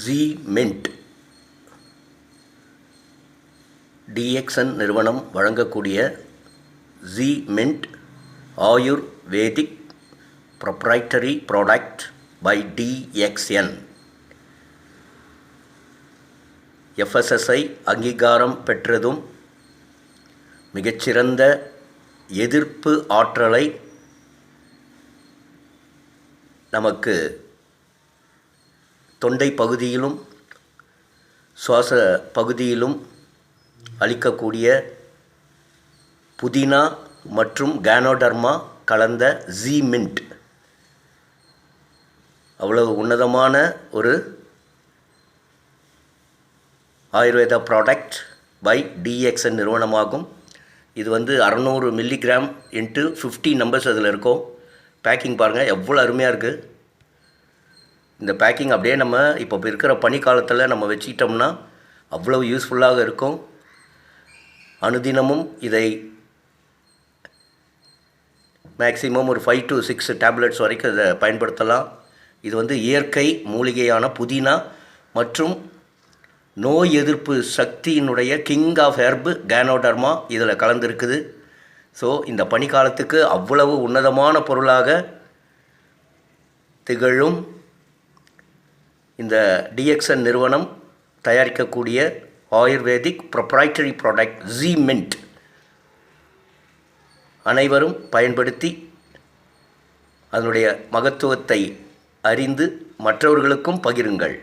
ஜீ mint DXN நிறுவனம் வழங்கக்கூடிய Zhi Mint ayurvedic proprietary product by DXN FSSAI அங்கீகாரம் பெற்றதும் மிகச்சிறந்த எதிர்ப்பு ஆற்றலை நமக்கு தொண்டை பகுதியிலும் சுவாச பகுதியிலும் அளிக்கக்கூடிய புதினா மற்றும் கேனோடர்மா கலந்த ஜீ மின்ட் அவ்வளவு உன்னதமான ஒரு ஆயுர்வேதா ப்ராடக்ட் பை டிஎக்ஸ்என் நிறுவனமாகும். இது 600 மில்லிகிராம் இன்ட்டு 50 நம்பர்ஸ் அதில் இருக்கும். பேக்கிங் பாருங்கள் எவ்வளோ அருமையாக இருக்குது. இந்த பேக்கிங் அப்படியே நம்ம இப்போ இருக்கிற பனிக்காலத்தில் நம்ம வச்சுக்கிட்டோம்னா அவ்வளோ யூஸ்ஃபுல்லாக இருக்கும். அனுதினமும் இதை மேக்ஸிமம் ஒரு 5 to 6 டேப்லெட்ஸ் வரைக்கும் இதை பயன்படுத்தலாம். இது இயற்கை மூலிகையான புதினா மற்றும் நோய் எதிர்ப்பு சக்தியினுடைய கிங் ஆஃப் ஹெர்பு கேனோடர்மா இதில் கலந்துருக்குது. ஸோ இந்த பனிக்காலத்துக்கு அவ்வளவு உன்னதமான பொருளாக திகழும் இந்த டிஎக்ஸ்என் நிறுவனம் தயாரிக்கக்கூடிய ஆயுர்வேதிக் ப்ரொப்ரைட்டரி ப்ராடக்ட் ஜீ மின்ட் அனைவரும் பயன்படுத்தி அதனுடைய மகத்துவத்தை அறிந்து மற்றவர்களுக்கும் பகிருங்கள்.